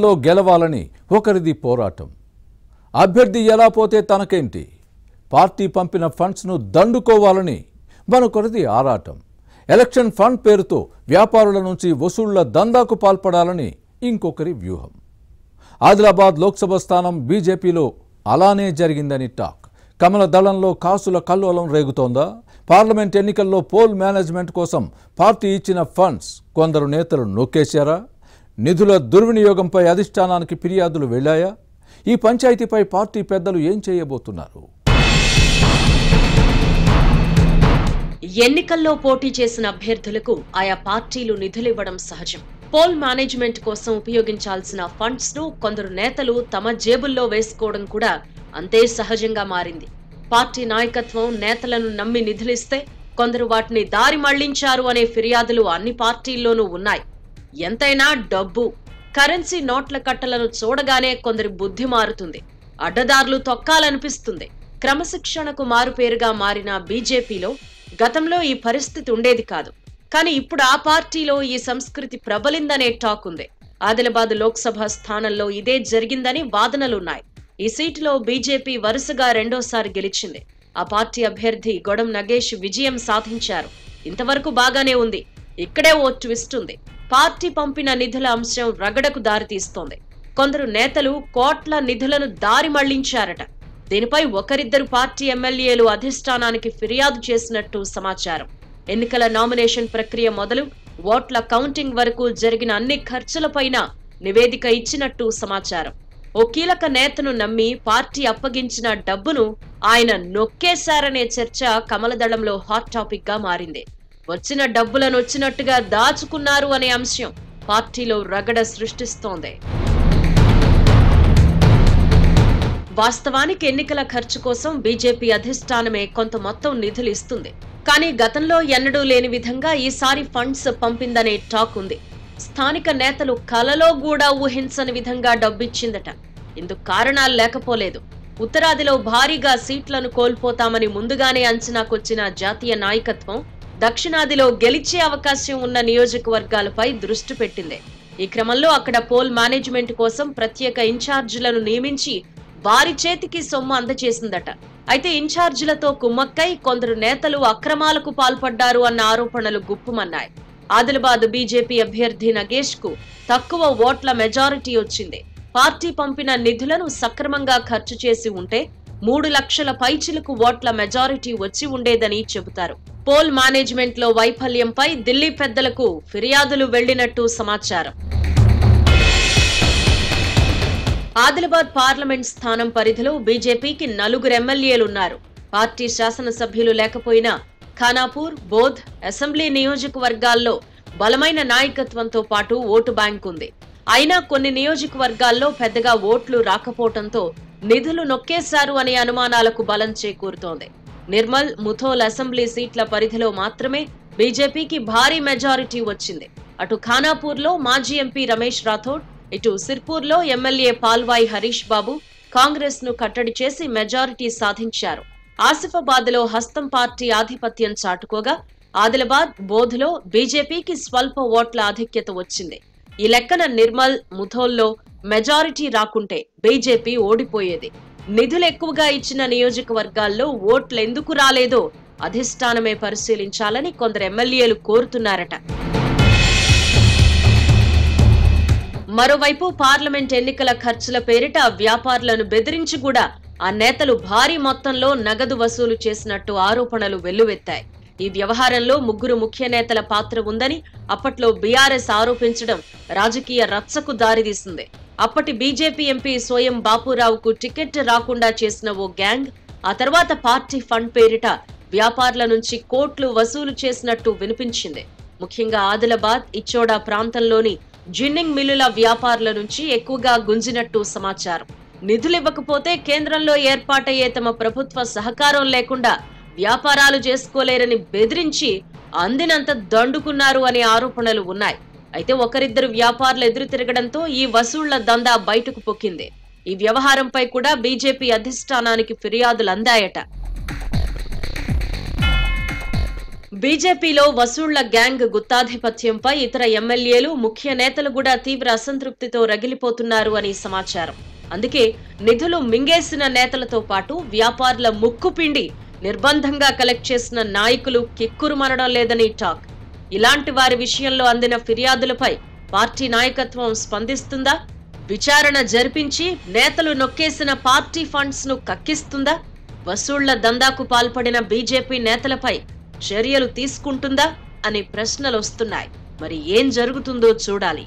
లో గెలవాలని ఒకరిది పోరాటం. అభ్యర్థి ఎలా పోతే తనకేంటి, పార్టీ పంపిన ఫండ్స్ ను దండుకోవాలని మరొకరిది ఆరాటం. ఎలక్షన్ ఫండ్ పేరుతో వ్యాపారుల నుంచి వసూళ్ల దందాకు పాల్పడాలని ఇంకొకరి వ్యూహం. ఆదిలాబాద్ లోక్సభ స్థానం బీజేపీలో అలానే జరిగిందని టాక్. కమల దళంలో కాసుల కల్లోలం రేగుతోందా? పార్లమెంట్ ఎన్నికల్లో పోల్ మేనేజ్మెంట్ కోసం పార్టీ ఇచ్చిన ఫండ్స్ కొందరు నేతలు నొక్కేశారా? నిధుల దుర్వినియోగంపై అధిష్టానానికి ఫిర్యాదులు వెళ్లాయా? ఈ పంచాయతీపై పార్టీ పెద్దలు ఏం చేయబోతున్నారు? ఎన్నికల్లో పోటీ చేసిన అభ్యర్థులకు ఆయా పార్టీలు నిధులివ్వడం సహజం. పోల్ మేనేజ్మెంట్ కోసం ఉపయోగించాల్సిన ఫండ్స్ ను కొందరు నేతలు తమ జేబుల్లో వేసుకోవడం కూడా అంతే సహజంగా మారింది. పార్టీ నాయకత్వం నేతలను నమ్మి నిధులిస్తే కొందరు వాటిని దారి మళ్లించారు అనే ఫిర్యాదులు అన్ని పార్టీల్లోనూ ఉన్నాయి. ఎంతైనా డబ్బు, కరెన్సీ నోట్ల కట్టలను చూడగానే కొందరి బుద్ధి మారుతుంది. అడ్డదారులు తొక్కాలనిపిస్తుంది. క్రమశిక్షణకు మారుపేరుగా మారిన బీజేపీలో గతంలో ఈ పరిస్థితి ఉండేది కాదు. కానీ ఇప్పుడు ఆ పార్టీలో ఈ సంస్కృతి ప్రబలిందనే టాక్ ఉంది. ఆదిలాబాద్ లోక్సభ స్థానంలో ఇదే జరిగిందని వాదనలున్నాయి. ఈ సీటులో బీజేపీ వరుసగా రెండోసారి గెలిచింది. ఆ పార్టీ అభ్యర్థి గొడం నగేష్ విజయం సాధించారు. ఇంతవరకు బాగానే ఉంది. ఇక్కడే ఓ ట్విస్ట్ ఉంది. పార్టీ పంపిన నిధుల అంశం రగడకు దారితీస్తోంది. కొందరు నేతలు కోట్ల నిధులను దారి మళ్లించారట. దీనిపై ఒకరిద్దరు పార్టీ ఎమ్మెల్యేలు అధిష్టానానికి ఫిర్యాదు చేసినట్టు సమాచారం. ఎన్నికల నామినేషన్ ప్రక్రియ మొదలు ఓట్ల కౌంటింగ్ వరకు జరిగిన అన్ని ఖర్చులపైన నివేదిక ఇచ్చినట్టు సమాచారం. ఓ కీలక నేతను నమ్మి పార్టీ అప్పగించిన డబ్బును ఆయన నొక్కేశారనే చర్చ కమలదళంలో హాట్ టాపిక్ గా మారింది. వచ్చిన డబ్బులను వచ్చినట్టుగా దాచుకున్నారు అనే అంశం పార్టీలో రగడ సృష్టిస్తోంది. వాస్తవానికి ఎన్నికల ఖర్చు కోసం బీజేపీ అధిష్టానమే కొంత మొత్తం నిధులు ఇస్తుంది. కానీ గతంలో ఎన్నడూ లేని విధంగా ఈసారి ఫండ్స్ పంపిందనే టాక్ ఉంది. స్థానిక నేతలు కలలో కూడా ఊహించని విధంగా డబ్బిచ్చిందట. ఇందుకు కారణాలు లేకపోలేదు. ఉత్తరాదిలో భారీగా సీట్లను కోల్పోతామని ముందుగానే అంచనాకొచ్చిన జాతీయ నాయకత్వం దక్షిణాదిలో గెలిచే అవకాశం ఉన్న నియోజకవర్గాలపై దృష్టి పెట్టింది. ఈ క్రమంలో అక్కడ పోల్ మేనేజ్మెంట్ కోసం ప్రత్యేక ఇన్ఛార్జీలను నియమించి వారి చేతికి సొమ్ము అందజేసిందట. అయితే ఇన్ఛార్జీలతో కుమ్మక్కై కొందరు నేతలు అక్రమాలకు పాల్పడ్డారు అన్న ఆరోపణలు గుప్పుమన్నాయి. ఆదిలాబాద్ బీజేపీ అభ్యర్థి నగేష్ కు తక్కువ ఓట్ల మెజారిటీ వచ్చింది. పార్టీ పంపిన నిధులను సక్రమంగా ఖర్చు చేసి ఉంటే 3 లక్షల పైచిలకు ఓట్ల మెజారిటీ వచ్చి ఉండేదని చెబుతారు. పోల్ మేనేజ్మెంట్ లో వైఫల్యంపై ఢిల్లీ పెద్దలకు ఫిర్యాదులు వెళ్లినట్టు సమాచారం. ఆదిలాబాద్ పార్లమెంట్ స్థానం పరిధిలో బీజేపీకి 4 ఎమ్మెల్యేలున్నారు. పార్టీ శాసనసభ్యులు లేకపోయినా ఖానాపూర్, బోధ్ అసెంబ్లీ నియోజకవర్గాల్లో బలమైన నాయకత్వంతో పాటు ఓటు బ్యాంక్ ఉంది. అయినా కొన్ని నియోజకవర్గాల్లో పెద్దగా ఓట్లు రాకపోవడంతో నిధులు నొక్కేశారు అనే అనుమానాలకు బలం చేకూరుతోంది. నిర్మల్, ముథోల్ అసెంబ్లీ సీట్ల పరిధిలో మాత్రమే బీజేపీకి భారీ మెజారిటీ వచ్చింది. అటు ఖానాపూర్లో మాజీ ఎంపీ రమేష్ రాథోడ్, ఇటు సిర్పూర్లో ఎమ్మెల్యే పాల్వాయి హరీష్ బాబు కాంగ్రెస్ ను కట్టడి చేసి మెజారిటీ సాధించారు. ఆసిఫాబాద్ లో హస్తం పార్టీ ఆధిపత్యం చాటుకోగా ఆదిలాబాద్, బోధ్-లో బీజేపీకి స్వల్ప ఓట్ల ఆధిక్యత వచ్చింది. ఈ లెక్కన నిర్మల్, ముథోల్లో మెజారిటీ రాకుంటే బీజేపీ ఓడిపోయేది. నిధులు ఎక్కువగా ఇచ్చిన నియోజకవర్గాల్లో ఓట్లు ఎందుకు రాలేదో అధిష్టానమే పరిశీలించాలని కొందరు ఎమ్మెల్యేలు కోరుతున్నారట. మరోవైపు పార్లమెంట్ ఎన్నికల ఖర్చుల పేరిట వ్యాపారులను బెదిరించి కూడా ఆ నేతలు భారీ మొత్తంలో నగదు వసూలు చేసినట్టు ఆరోపణలు వెల్లువెత్తాయి. ఈ వ్యవహారంలో 3 ముఖ్య నేతల పాత్ర ఉందని అప్పట్లో బీఆర్ఎస్ ఆరోపించడం రాజకీయ రచ్చకు దారితీసింది. అప్పటి బీజేపీ ఎంపీ సోయం బాపురావుకు టికెట్ రాకుండా చేసిన ఓ గ్యాంగ్ ఆ తర్వాత పార్టీ ఫండ్ పేరిట వ్యాపారుల నుంచి కోట్లు వసూలు చేసినట్టు వినిపించింది. ముఖ్యంగా ఆదిలాబాద్, ఇచ్చోడా ప్రాంతంలోని జిన్నింగ్ మిల్లుల వ్యాపారుల నుంచి ఎక్కువగా గుంజినట్టు సమాచారం. నిధులివ్వకపోతే కేంద్రంలో ఏర్పాటయ్యే తమ ప్రభుత్వ సహకారం లేకుండా వ్యాపారాలు చేసుకోలేరని బెదిరించి అందినంత దండుకున్నారు అనే ఆరోపణలు ఉన్నాయి. అయితే ఒకరిద్దరు వ్యాపారులు ఎదురు తిరగడంతో ఈ వసూళ్ల దందా బయటకు పొక్కింది. ఈ వ్యవహారంపై కూడా బీజేపీ అధిష్టానానికి ఫిర్యాదులు అందాయట. బీజేపీలో వసూళ్ల గ్యాంగ్ గుత్తాధిపత్యంపై ఇతర ఎమ్మెల్యేలు, ముఖ్య నేతలు కూడా తీవ్ర అసంతృప్తితో రగిలిపోతున్నారు అని సమాచారం. అందుకే నిధులు మింగేసిన నేతలతో పాటు వ్యాపారుల ముక్కుపిండి నిర్బంధంగా కలెక్ట్ చేసిన నాయకులు కిక్కురుమనడం లేదని టాక్. ఇలాంటి వారి విషయంలో అందిన ఫిర్యాదులపై పార్టీ నాయకత్వం స్పందిస్తుందా? విచారణ జరిపించి నేతలు నొక్కేసిన పార్టీ ఫండ్స్ ను కక్కిస్తుందా? వసూళ్ల దందాకు పాల్పడిన బీజేపీ నేతలపై చర్యలు తీసుకుంటుందా అనే ప్రశ్నలు వస్తున్నాయి. మరి ఏం జరుగుతుందో చూడాలి.